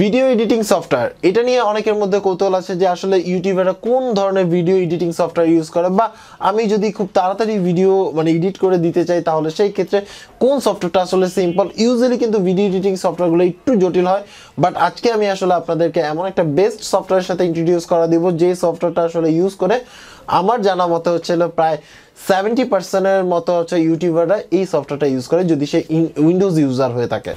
Video editing software এটা নিয়ে অনেকের মধ্যে কৌতূহল আছে যে আসলে ইউটিউবাররা কোন ধরনের ভিডিও এডিটিং সফটওয়্যার ইউজ করে, বা আমি যদি খুব তাড়াতাড়ি ভিডিও এডিট করে দিতে চাই তাহলে সেই ক্ষেত্রে কোন সফটওয়্যারটা আসলে সিম্পল। ইউজুয়ালি কিন্তু ভিডিও এডিটিং সফটওয়্যারগুলো একটু জটিল হয়, বাট আজকে আমি আসলে আপনাদেরকে এমন একটা বেস্ট সফটওয়্যারের সাথে ইন্ট্রোডিউস করা দিব যে সফটওয়্যারটা আসলে ইউজ করে আমার জানা মতে হচ্ছিল প্রায় 70%-এর মতো হচ্ছে ইউটিউবাররা এই সফটওয়্যারটা ইউজ করে যদি সে উইন্ডোজ ইউজার হয়ে থাকে।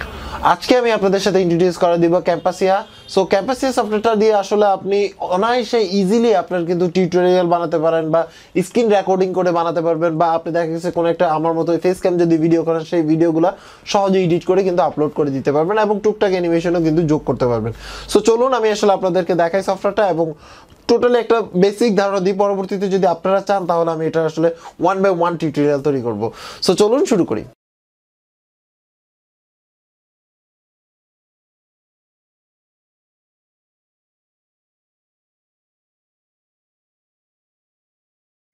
আজকে আমি আপনাদের সাথে ইন্ট্রোডিউস করে দিব ক্যাম্পাসিয়া। সো ক্যাম্পাসিয়া সফটওয়্যারটা দিয়ে আসলে আপনি অনায়াসে ইজিলি আপনার কিন্তু টিউটোরিয়াল বানাতে পারেন বা স্ক্রিন রেকর্ডিং করে বানাতে পারবেন, বা আপনি দেখা গেছে কোনো একটা আমার মতো ফেস ক্যাম যদি ভিডিও করেন সেই ভিডিওগুলো সহজে এডিট করে কিন্তু আপলোড করে দিতে পারবেন এবং টুকটাক অ্যানিমেশনও কিন্তু যোগ করতে পারবেন। সো চলুন আমি আসলে আপনাদেরকে দেখাই সফটওয়্যারটা এবং টোটালি একটা বেসিক ধারণা দিই। পরবর্তীতে যদি আপনারা চান তাহলে আমি এটা আসলে 1 by 1 টিউটোরিয়াল তৈরি করব। সো চলুন শুরু করি।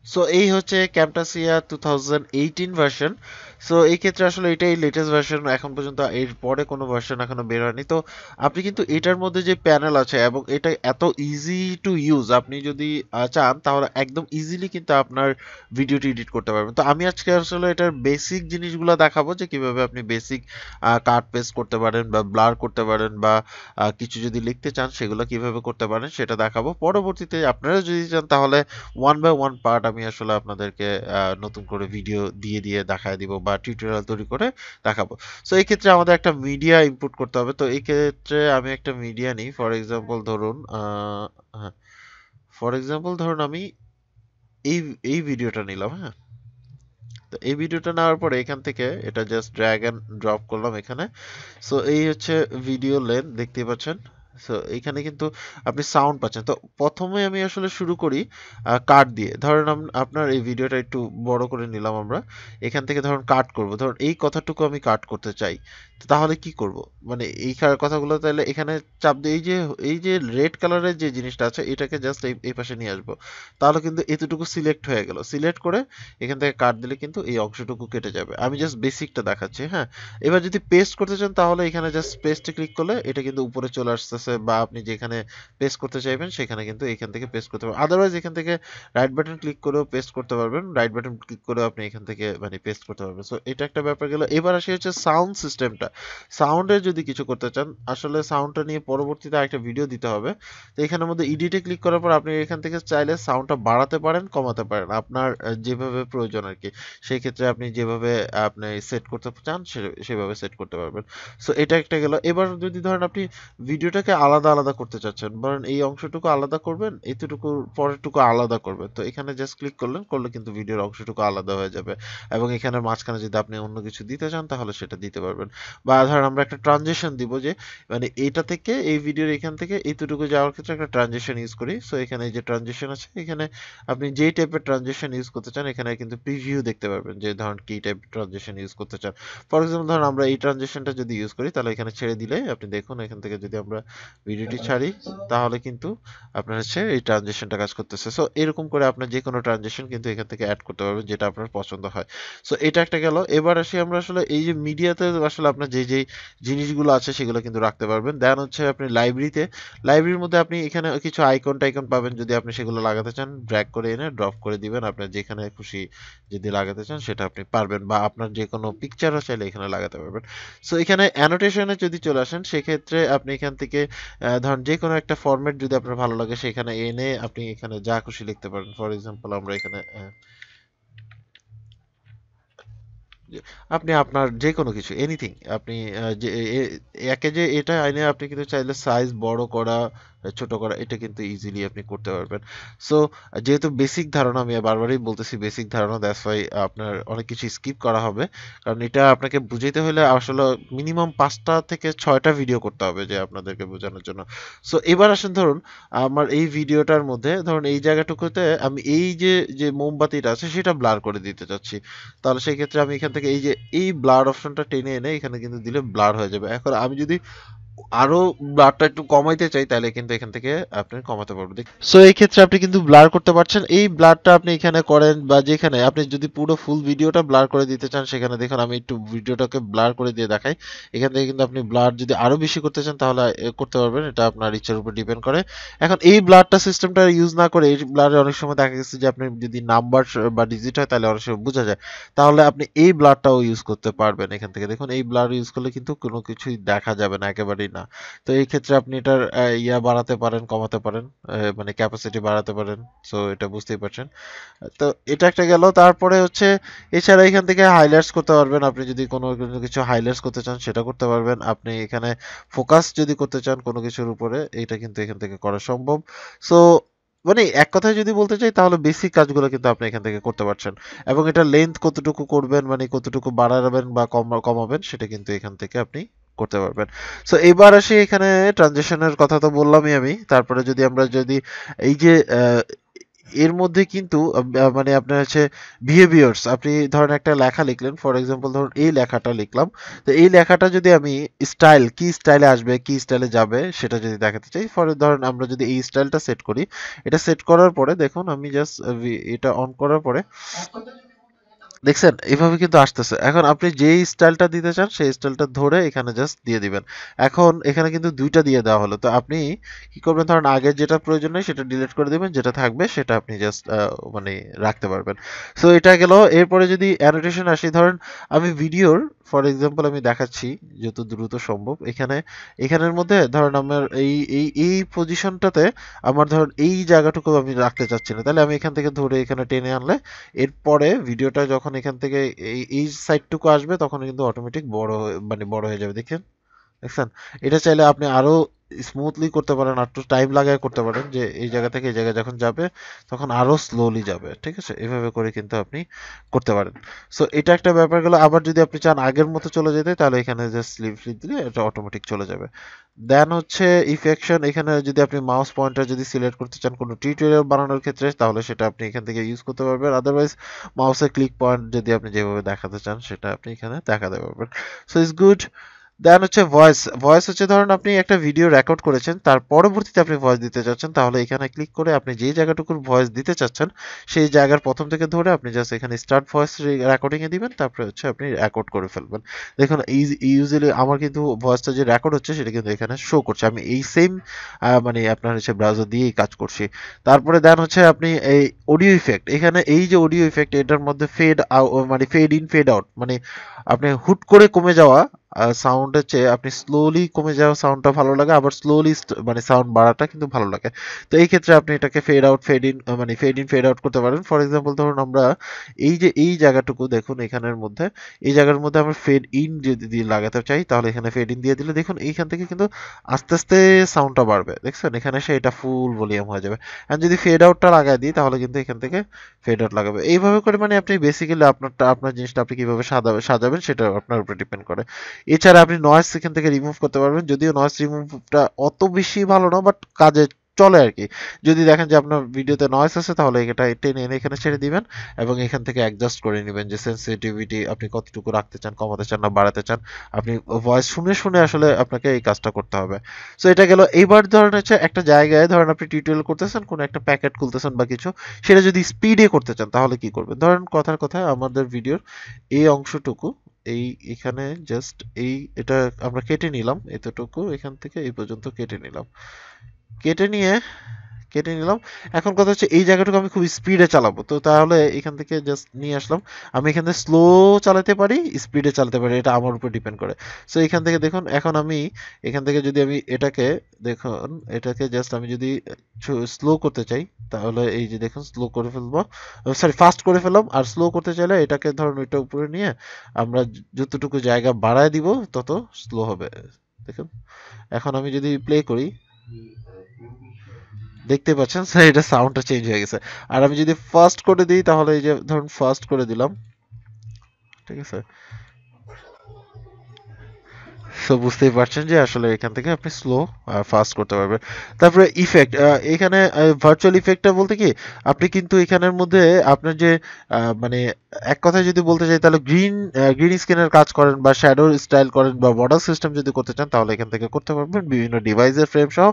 সো এই হচ্ছে ক্যামটাসিয়া 2018 ভার্সন। সো এই ক্ষেত্রে আসলে এটাই লেটেস্ট ভার্সন, এখন পর্যন্ত এর পরে কোনো ভার্সন এখনো বের হয়নি। তো আপনি কিন্তু এটার মধ্যে যে প্যানেল আছে এবং এটা এত ইজি টু ইউজ, আপনি যদি চান তাহলে একদম ইজিলি কিন্তু আপনার ভিডিওটি এডিট করতে পারবেন। তো আমি আজকে আসলে এটার বেসিক জিনিসগুলো দেখাবো যে কিভাবে আপনি বেসিক কাট পেস্ট করতে পারেন বা ব্লার করতে পারেন, বা কিছু যদি লিখতে চান সেগুলো কিভাবে করতে পারেন সেটা দেখাবো। পরবর্তীতে আপনারা যদি চান তাহলে 1 by 1 পার্ট আমি আসলে আপনাদেরকে নতুন করে ভিডিও দিয়ে দিয়ে দেখায় দিব বা টিউটোরিয়াল তৈরি করে দেখাবো। সো এই ক্ষেত্রে আমাদের একটা মিডিয়া ইনপুট করতে হবে। তো এই ক্ষেত্রে আমি একটা মিডিয়া নিই, ফর এক্সাম্পল ধরুন আমি এই এই ভিডিওটা নিলাম। হ্যাঁ, তো এই ভিডিওটা নেওয়ার পরে এখান থেকে এটা জাস্ট ড্র্যাগ এন্ড ড্রপ করলাম এখানে। সো এই হচ্ছে ভিডিও লেন্থ, দেখতে পাচ্ছেন। সো এইখানে কিন্তু আপনি সাউন্ড পাচ্ছেন। তো প্রথমে আমি আসলে শুরু করি কাট দিয়ে। ধরেন আপনার এই ভিডিওটা একটু বড় করে নিলাম আমরা, এখান থেকে ধরুন কাট করব, ধরুন এই কথাটুকু আমি কাট করতে চাই। তো তাহলে কি করব, এই কথাগুলো তাহলে এখানে চাপ দিয়ে এই যে রেড কালারের যে জিনিসটা আছে এটাকে জাস্ট এই পাশে নিয়ে আসবো। তাহলে কিন্তু এতটুকু সিলেক্ট হয়ে গেল। সিলেক্ট করে এখান থেকে কাট দিলে কিন্তু এই অংশটুকু কেটে যাবে। আমি জাস্ট বেসিকটা দেখাচ্ছি। হ্যাঁ, এবার যদি পেস্ট করতে চান তাহলে এখানে জাস্ট পেস্টে ক্লিক করলে এটা কিন্তু উপরে চলে আসতেছে, বা আপনি যেখানে পেস্ট করতে চাইবেন সেখানে কিন্তু এখান থেকে পেস্ট করতে পারবেন। আদারওয়াইজ এখান থেকে রাইট বাটন ক্লিক করেও পেস্ট করতে পারবেন, রাইট বাটন ক্লিক করেও আপনি এখান থেকে পেস্ট করতে পারবেন। সো এটা একটা ব্যাপার গেল। এবার আসি হচ্ছে সাউন্ড সিস্টেমটা। সাউন্ডে যদি কিছু করতে চান, আসলে সাউন্ডটা নিয়ে পরবর্তীতে একটা ভিডিও দিতে হবে। তো এখানের মধ্যে এডিটে ক্লিক করার পর আপনি এখান থেকে চাইলে সাউন্ডটা বাড়াতে পারেন, কমাতে পারেন, আপনার যেভাবে প্রয়োজন আর কি। সেই ক্ষেত্রে আপনি যেভাবে আপনি সেট করতে চান সেভাবে সেট করতে পারবেন। সো এটা একটা গেল। এবার যদি ধরেন আপনি ভিডিওটাকে আলাদা আলাদা করতে চাচ্ছেন, ধরেন এই অংশটুকু আলাদা করবেন, এতটুকু পরেরটুকু আলাদা করবেন, তো এখানে জাস্ট ক্লিক করলে কিন্তু ভিডিওর অংশটুকু আলাদা হয়ে যাবে। এবং এখানে মাঝখানে যদি আপনি অন্য কিছু দিতে চান তাহলে সেটা দিতে পারবেন। বা ধরেন আমরা একটা ট্রানজিশন দিব, যে এইটা থেকে এই ভিডিওর এখান থেকে এইটুকু যাওয়ার ক্ষেত্রে একটা ট্রানজিশন ইউজ করি। সো এখানে এই যে ট্রানজিশন আছে, এখানে আপনি যেই টাইপের ট্রানজিশন ইউজ করতে চান এখানে কিন্তু প্রিভিউ দেখতে পারবেন, যে ধরুন কি টাইপের ট্রানজিশন ইউজ করতে চান। ফর এক্সাম্পল ধরুন আমরা এই ট্রানজিশনটা যদি ইউজ করি তাহলে এখানে ছেড়ে দিলে আপনি দেখুন এখান থেকে যদি আমরা ভিডিওটি ছাড়ি তাহলে কিন্তু আপনার হচ্ছে এই ট্রানজিশনটা কাজ করতেছে। সো এরকম করে আপনার যে কোনো ট্রানজিশন কিন্তু এখান থেকে অ্যাড করতে পারবেন যেটা আপনার পছন্দ হয়। সো এটা একটা গেল। এবার আসি আমরা আসলে এই যে মিডিয়াতে আসলে আপনার যেই জিনিসগুলো আছে সেগুলো কিন্তু রাখতে পারবেন। দেন হচ্ছে আপনি লাইব্রেরির মধ্যে আপনি এখানে কিছু আইকন টাইকন পাবেন, যদি আপনি সেগুলো লাগাতে চান ড্র্যাগ করে এনে ড্রপ করে দিবেন, আপনার যেখানে খুশি যদি লাগাতে চান সেটা আপনি পারবেন, বা আপনার যে কোনো পিকচারও চাইলে এখানে লাগাতে পারবেন। সো এখানে অ্যানোটেশনে যদি চলে আসেন সেক্ষেত্রে আপনি এখান থেকে ধরেন যে কোনো একটা ফরম্যাট যদি আপনার ভালো লাগে সেখানে এনে আপনি এখানে যা খুশি লিখতে পারেন। ফর এক্সাম্পল আমরা এখানে আপনি আপনার যে কোনো কিছু এনিথিং আপনি যে একে যে এটা আইনে আপনি কিন্তু চাইলে সাইজ বড় করা ছোট করা এটা কিন্তু ইজিলি আপনি করতে পারবেন। সো যেহেতু বেসিক ধারণা, আমি বারবারই বলতেছি বেসিক ধারণা, দ্যাটস ওয়াই আপনার অনেক কিছু স্কিপ করা হবে, কারণ এটা আপনাকে বুঝাইতে হলে আসলে মিনিমাম 5টা থেকে 6টা ভিডিও করতে হবে যে আপনাদেরকে বোঝানোর জন্য। সো এবার আসেন, ধরুন আমার এই ভিডিওটার মধ্যে ধরুন এই জায়গাটুকুতে আমি এই যে যে মোমবাতিটা আছে সেটা ব্লার করে দিতে চাচ্ছি। তাহলে সেই ক্ষেত্রে আমি এখান থেকে এই যে এই ব্লার অপশনটা টেনে এনে এখানে কিন্তু দিলে ব্লার হয়ে যাবে। এখন আমি যদি আরো ব্লারটা একটু কমাইতে চাই তাহলে কিন্তু এখান থেকে আপনি কমাতে পারবেন। সো এই ক্ষেত্রে আপনি কিন্তু ব্লার করতে পারছেন। এই ব্লারটা আপনি এখানে করেন বা যেখানে আপনি যদি পুরো ফুল ভিডিওটা ব্লার করে দিতে চান সেখানে দেখুন আমি একটু ভিডিওটাকে ব্লার করে দিয়ে দেখাই। এখান থেকে কিন্তু আপনি ব্লার যদি আরো বেশি করতে চান তাহলে করতে পারবেন, এটা আপনার ইচ্ছার উপর ডিপেন্ড করে। এখন এই ব্লারটা সিস্টেমটা ইউজ না করে এই ব্লারে অনেক সময় দেখা গেছে যে আপনি যদি নাম্বার বা ডিজিট হয় তাহলে অনেক সময় বোঝা যায়, তাহলে আপনি এই ব্লারটাও ইউজ করতে পারবেন। এখান থেকে দেখুন এই ব্লার ইউজ করলে কিন্তু কোনো কিছুই দেখা যাবে না, একেবারেই না। তো এই ক্ষেত্রে আপনি এটার ইয়া বাড়াতে পারেন, কমাতে পারেন, মানে ক্যাপাসিটি বাড়াতে পারেন। সো এটা বুঝতেই পারছেন। তো এটা একটা গেল। তারপরে হচ্ছে এছাড়া এখান থেকে হাইলাইটস করতে পারবেন। আপনি যদি কোনো কোনো কিছু হাইলাইটস করতে চান সেটা করতে পারবেন। আপনি এখানে ফোকাস যদি করতে চান কোনো কিছুর উপরে, এটা কিন্তু এখান থেকে করা সম্ভব। সো মানে এক কথায় যদি বলতে চাই তাহলে বেসিক কাজগুলো কিন্তু আপনি এখান থেকে করতে পারছেন। এবং এটা লেন্থ কতটুকু করবেন, মানে কতটুকু বাড়াবেন বা কমাবেন, সেটা কিন্তু এখান থেকে আপনি করতে পারবেন। সো এবার আসি এখানে ট্রানজিশনের কথা তো বললামই আমি। তারপরে যদি আমরা যদি এই যে এর মধ্যে কিন্তু মানে আপনার হচ্ছে বিহেভিয়ার্স, আপনি ধরেন একটা লেখা লিখলেন, ফর এক্সাম্পল ধরুন এই লেখাটা লিখলাম। তো এই লেখাটা যদি আমি স্টাইল, কি স্টাইলে আসবে, কি স্টাইলে যাবে সেটা যদি দেখাতে চাই, ফর ধরেন আমরা যদি এই স্টাইলটা সেট করি, এটা সেট করার পরে দেখুন আমি জাস্ট এটা অন করার পরে দেখছেন এভাবে কিন্তু আসতেছে। এখন আপনি যেই স্টাইলটা দিতে চান সেই স্টাইলটা ধরে এখানে জাস্ট দিয়ে দিবেন। এখন এখানে কিন্তু দুইটা দিয়ে দেওয়া হলো। তো আপনি কি করবেন, ধরেন আগের যেটা প্রয়োজন নেই সেটা ডিলিট করে দিবেন, যেটা থাকবে সেটা আপনি জাস্ট মানে রাখতে পারবেন। সো এটা গেল। এরপরে যদি অ্যানোটেশন আসি, ধরেন আমি ভিডিওর ফর এক্সাম্পল আমি দেখাচ্ছি যত দ্রুত সম্ভব। এখানের মধ্যে ধরেন আমার এই পজিশনটাতে আমার ধরেন এই জায়গাটুকু আমি রাখতে চাচ্ছি না, তাহলে আমি এখান থেকে ধরে এখানে টেনে আনলে এরপরে ভিডিওটা যখন এখান থেকে এই সাইডটুকু আসবে তখন কিন্তু অটোমেটিক মানে বড় হয়ে যাবে। দেখছেন? এটা চাইলে আপনি আরো স্মুথলি করতে পারেন, আর একটু টাইম লাগায় করতে পারেন, যে এই জায়গা থেকে এই জায়গায় যখন যাবে তখন আরো স্লোলি যাবে। ঠিক আছে? এভাবে করে কিন্তু আপনি করতে পারেন। সো এটা একটা ব্যাপার গেল। আবার যদি আপনি চান আগের মতো চলে যেতে তাহলে এখানে জাস্ট স্লিপ দিলে এটা অটোমেটিক চলে যাবে। দেন হচ্ছে ইফেকশন। এখানে যদি আপনি মাউস পয়েন্টার যদি সিলেক্ট করতে চান কোনো টিউটোরিয়াল বানানোর ক্ষেত্রে তাহলে সেটা আপনি এখান থেকে ইউজ করতে পারবেন। আদারওয়াইজ মাউসের ক্লিক পয়েন্ট যদি আপনি যেভাবে দেখাতে চান সেটা আপনি এখানে দেখাতে পারবেন। So it's good. দেন হচ্ছে ভয়েস। ভয়েস হচ্ছে ধরুন আপনি একটা ভিডিও রেকর্ড করেছেন, তার পরবর্তীতে আপনি ভয়েস দিতে চাচ্ছেন, তাহলে এখানে ক্লিক করে আপনি যেই জায়গাটুকুর ভয়েস দিতে চাচ্ছেন সেই জায়গার প্রথম থেকে ধরে আপনি জাস্ট এখানে স্টার্ট ভয়েস রেকর্ডিং এ দিবেন, তারপরে হচ্ছে আপনি রেকর্ড করে ফেলবেন। দেখুন ইউজুয়ালি আমার কিন্তু ভয়েসটা যে রেকর্ড হচ্ছে সেটা কিন্তু এখানে শো করছে, আমি এই সেম মানে আপনার হচ্ছে ব্রাউজার দিয়েই কাজ করছি। তারপরে দেন হচ্ছে আপনি এই অডিও ইফেক্ট। এখানে এই যে অডিও ইফেক্ট এটার মধ্যে ফেড মানে ফেড ইন ফেড আউট, মানে আপনি হুট করে কমে যাওয়া সাউন্ডের চেয়ে আপনি স্লোলি কমে যাওয়া সাউন্ডটা ভালো লাগে, আবার স্লোলি মানে সাউন্ড বাড়াটা কিন্তু ভালো লাগে। তো এই ক্ষেত্রে আপনি এটাকে ফেড আউট ফেড ইন, মানে ফেড ইন ফেড আউট করতে পারেন। ফর এক্সাম্পল ধরুন আমরা এই যে এই জায়গাটুকু দেখুন এখানের মধ্যে, এই জায়গার মধ্যে আমরা ফেড ইন যদি দিয়ে লাগাতে চাই তাহলে এখানে ফেড ইন দিয়ে দিলে দেখুন এইখান থেকে কিন্তু আস্তে আস্তে সাউন্ডটা বাড়বে। দেখছেন এখানে এসে এটা ফুল ভলিউম হয়ে যাবে। আর যদি ফেড আউটটা লাগাই দিই তাহলে কিন্তু এখান থেকে ফেড আউট লাগাবে। এইভাবে করে মানে আপনি বেসিক্যালি আপনার জিনিসটা আপনি কিভাবে সাজাবেন সেটা আপনার উপর ডিপেন্ড করে। এছাড়া আপনি নয়েজ এখান থেকে রিমুভ করতে পারবেন, যদিও নয়েজ রিমুভটা অত বেশি ভালো না, বাট কাজে চলে আর কি। যদি দেখেন যে আপনার ভিডিওতে নয়েজ আছে তাহলে এটা টেনে এনে এখানে ছেড়ে দিবেন এবং এখান থেকে অ্যাডজাস্ট করে নেবেন যে সেন্সিটিভিটি আপনি কতটুকু রাখতে চান, কমাতে চান না বাড়াতে চান। আপনি ভয়েস শুনে শুনে আসলে আপনাকে এই কাজটা করতে হবে। সো এটা গেল। এইবার ধরেন হচ্ছে একটা জায়গায় ধরেন আপনি টিউটোরিয়াল করতেছেন, কোনো একটা প্যাকেট খুলতেছেন বা কিছু, সেটা যদি স্পিডে করতে চান তাহলে কি করবেন? ধরেন কথার কথা আমাদের ভিডিওর এই অংশটুকু এই এখানে জাস্ট এটা আমরা কেটে নিলাম, এতটুকু এখান থেকে এই পর্যন্ত কেটে নিলাম। কেটে নিয়ে কেটে নিলাম। এখন কথা হচ্ছে এই জায়গাটুকু আমি খুব স্পিডে চালাবো, তো তাহলে এখান থেকে জাস্ট নিয়ে আসলাম। আমি এখান থেকে স্লো চালাতে পারি, স্পিডে চালাতে পারি, এটা আমার উপর ডিপেন্ড করে। সো এখান থেকে দেখুন এখন আমি এখান থেকে যদি আমি এটাকে দেখুন এটাকে জাস্ট আমি যদি স্লো করতে চাই তাহলে এই যে দেখুন স্লো করে ফেলবো, সরি ফাস্ট করে ফেললাম। আর স্লো করতে চাইলে এটাকে ধরুন ওইটা উপরে নিয়ে আমরা যতটুকু জায়গা বাড়ায় দিব তত স্লো হবে। দেখুন এখন আমি যদি প্লে করি দেখতে পাচ্ছেন স্যার এটা সাউন্ডটা চেঞ্জ হয়ে গেছে। আর আমি যদি ফাস্ট করে দিই তাহলে এই যে ধরুন ফাস্ট করে দিলাম, ঠিক আছে? সো বুঝতেই পারছেন যে আসলে এখান থেকে আপনি স্লো আর ফাস্ট করতে পারবেন। তারপরে ইফেক্ট, এখানে ভার্চুয়াল ইফেক্টটা বলতে কি আপনি কিন্তু এখানের মধ্যে আপনার যে মানে এক কথায় যদি বলতে চাই তাহলে গ্রিন স্ক্রিনের কাজ করেন বা শ্যাডো স্টাইল করেন বা বর্ডার সিস্টেম যদি করতে চান তাহলে এখান থেকে করতে পারবেন বিভিন্ন ডিভাইসের ফ্রেম সহ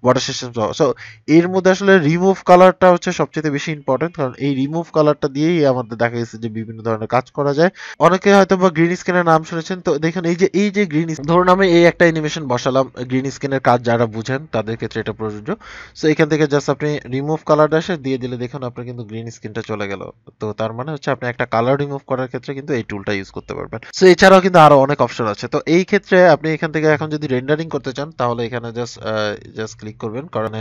বর্ডার সিস্টেম সহ। সো এর মধ্যে আসলে রিমুভ কালারটা হচ্ছে সবচেয়ে বেশি ইম্পর্টেন্ট, কারণ এই রিমুভ কালারটা দিয়েই আমাদের দেখা গেছে যে বিভিন্ন ধরনের কাজ করা যায়। অনেকে হয়তো বা গ্রিন স্ক্রিনের নাম শুনেছেন, তো দেখুন এই যে গ্রিন, ধরুন আমি এই একটা অ্যানিমেশন বসালাম, গ্রিন স্ক্রিনের কাজ যারা বুঝেন তাদের ক্ষেত্রে এটা প্রযোজ্য। সো এখান থেকে জাস্ট আপনি রিমুভ কালার ড্যাশে দিয়ে দিলে দেখুন আপনার কিন্তু গ্রিন স্ক্রিনটা চলে গেল। তো তার মানে হচ্ছে আপনি একটা কালার রিমুভ করার ক্ষেত্রে কিন্তু এই টুলটা ইউজ করতে পারবেন। সো এছাড়াও কিন্তু আরো অনেক অপশন আছে। তো এই ক্ষেত্রে আপনি এখান থেকে এখন যদি রেন্ডারিং করতে চান তাহলে এখানে জাস্ট ক্লিক করবেন, কারণ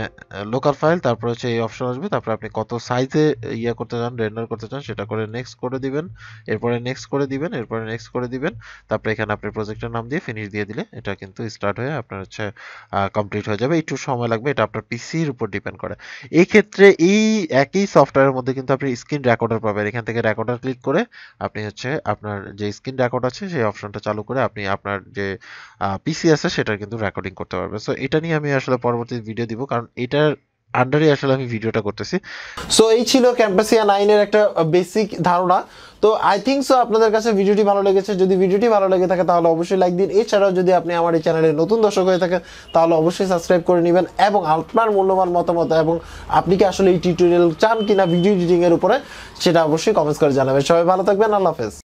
লোকাল ফাইল, তারপর হচ্ছে এই অপশন আসবে, তারপর আপনি কত সাইজে ইয়ে করতে চান, রেন্ডার করতে চান সেটা করে নেক্সট করে দিবেন, এরপরে নেক্সট করে দিবেন, এরপরে নেক্সট করে দিবেন, তারপরে এখানে আপনি প্রজেক্টের নাম দিয়ে ফিনিশ দিয়ে দিলে এটা কিন্তু স্টার্ট হয়ে আপনার হচ্ছে কমপ্লিট হয়ে যাবে। একটু সময় লাগবে, এটা আপনার পিসির উপর ডিপেন্ড করে। এই ক্ষেত্রে এই একই সফটওয়্যারের মধ্যে কিন্তু আপনি স্ক্রিন রেকর্ডার পাবেন। এখান থেকে রেকর্ডার ক্লিক করে আপনি হচ্ছে আপনার যে স্ক্রিন রেকর্ড আছে সেই অপশনটা চালু করে আপনি আপনার যে পিসি আছে সেটার কিন্তু রেকর্ডিং করতে পারবেন। সো এটা নিয়ে আমি আসলে পরবর্তী ভিডিও দিব, কারণ এটার আন্ডারে আসলে আমি ভিডিওটা করতেছি। সো এই ছিল ক্যাম্পাসিয়া 9 এর একটা বেসিক ধারণা। তো আই থিঙ্ক সো আপনাদের কাছে ভিডিওটি ভালো লেগেছে। যদি ভিডিওটি ভালো লেগে থাকে তাহলে অবশ্যই লাইক দিন। এছাড়াও যদি আপনি আমার এই চ্যানেলে নতুন দর্শক হয়ে থাকেন তাহলে অবশ্যই সাবস্ক্রাইব করে নেবেন, এবং আপনার মূল্যবান মতামত এবং আপনি কি আসলে এই টিউটোরিয়াল চান কিনা ভিডিও এডিটিং এর উপরে সেটা অবশ্যই কমেন্টস করে জানাবেন। সবাই ভালো থাকবেন, আল্লাহ হাফেজ।